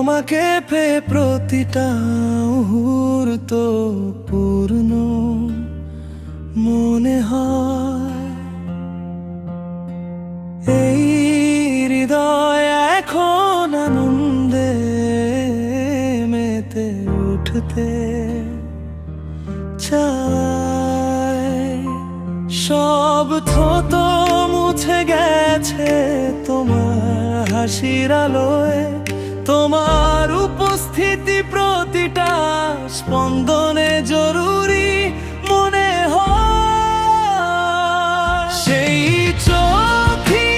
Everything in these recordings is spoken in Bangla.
তোমাকে পেয়ে প্রতিটা মুহূর্ত পূর্ণ মনে হয়। এই হৃদয় এখন আনন্দে মেতে উঠতে চায়। সব ক্ষত মুছে গেছে তোমার হাসির আলোয়, তোমার উপস্থিতি প্রতিটা স্পন্দনে জরুরি মনে হয়। সেই চোখই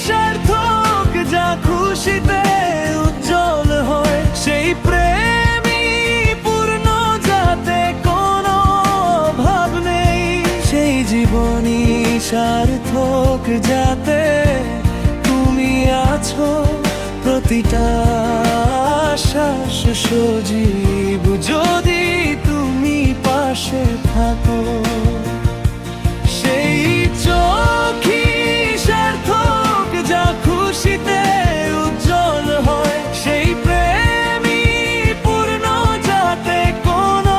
সার্থক যা খুশিতে উজ্জ্বল হয়, সেই প্রেমই পূর্ণ যাতে কোনো ভাব নেই, সেই জীবনই সার্থক যাতে তুমি আছো। প্রতিটা শ্বাস সজীব যদি তুমি পাশে থাকো, সেই চোখই সার্থক যা খুশিতে উজ্জ্বল হয়, সেই প্রেমই পূর্ণ যাতে কোনো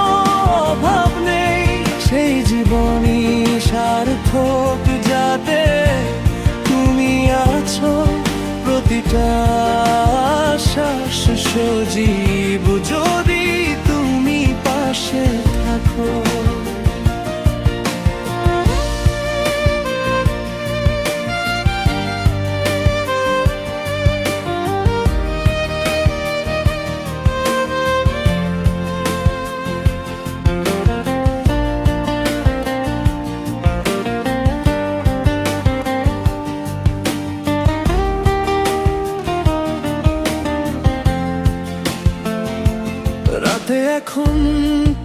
অভাব নেই, সেই জীবনই সার্থক যাতে তুমি আছো। প্রতিটা শ্বাস সজীব যদি তুমি পাশে থাকো। রাতে এখন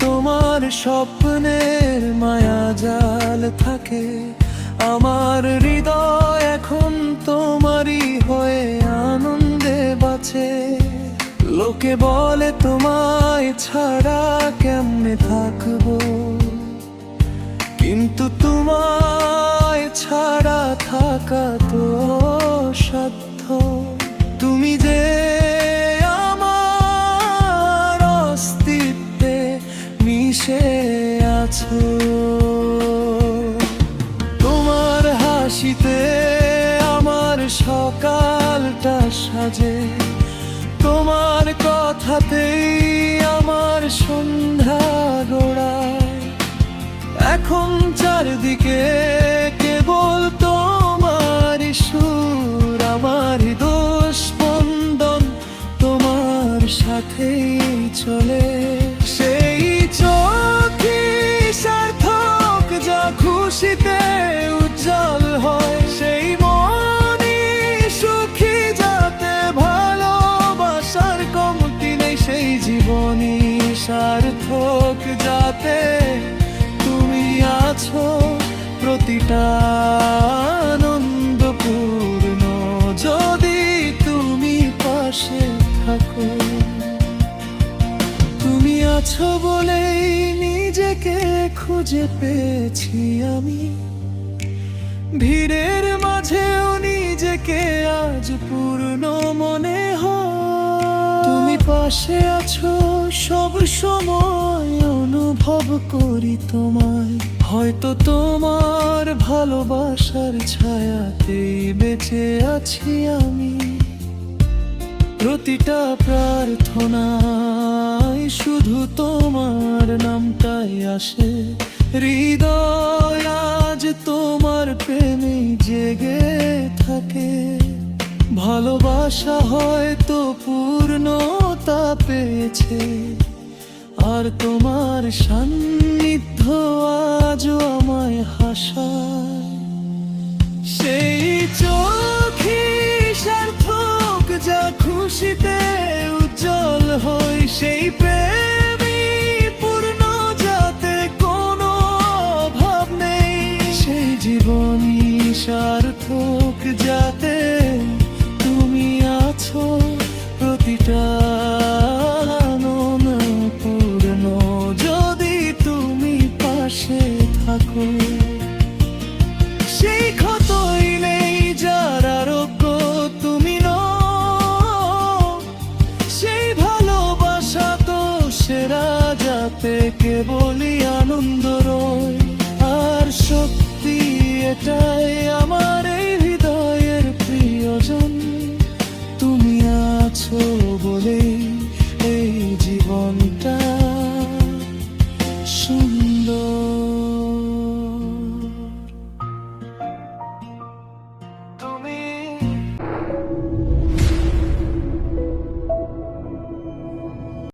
তোমার স্বপ্নের মায়াজাল থাকে, আমার হৃদয় এখন তোমারই হয়ে আনন্দে বাঁচে। লোকে বলে তোমায় ছাড়া কেমনে থাকবো, কিন্তু তোমায় ছাড়া থাকা তো অসাধ্য। তুমি যে মিশে আছো, তোমার হাসিতে আমার সকালটা সাজে, তোমার কথাতেই আমার সন্ধ্যা গোড়ায়। এখন চারদিকে কেবল তোমার সুর, আমার হৃদয় স্পন্দন তোমার সাথেই চলে। সেই চোখই সার্থক যা খুশিতে উজ্জ্বল হয়, সেই মনই সুখী যাতে ভালোবাসার কমতি নেই, সেই জীবনই সার্থক যাতে তুমি আছো। প্রতিটা আনন্দপূর্ণ যদি তুমি পাশে থাকো, তুমি আছো বলেই নিজেকে খুঁজে পেয়েছি আমি। ভিড়ের মাঝেও নিজেকে আজ পূর্ণ মনে হয়। তুমি পাশে আছো সব সময় অনুভব করি তোমায়, হয়তো তোমার ভালোবাসার ছায়াতেই বেঁচে আছি আমি। প্রতিটা প্রার্থনায় শুধু তোমার নামটাই আসে, হৃদয় আজ তোমার প্রেমে জেগে থাকে। ভালোবাসা হয়তো পূর্ণতা পেয়েছে, আর তোমার সান্নিধ্য আজও আমায় হাসায়। সেই চোখই সার্থক যা খুশিতে উজ্জ্বল হয়, সেই প্রেমই পূর্ণ যাতে কোনো অভাব নেই, সেই জীবনই সার্থক যাতে তুমি আছো। প্রতিটা পূর্ণ যদি তুমি পাশে থাকো, সেই ক্ষতই নেই যার আরোগ্য তুমি নও, সেই তাতে কেবলই আনন্দ রয়। আর সত্যি এটাই আমার এই হৃদয়ের প্রিয়জন, তুমি আছো বলে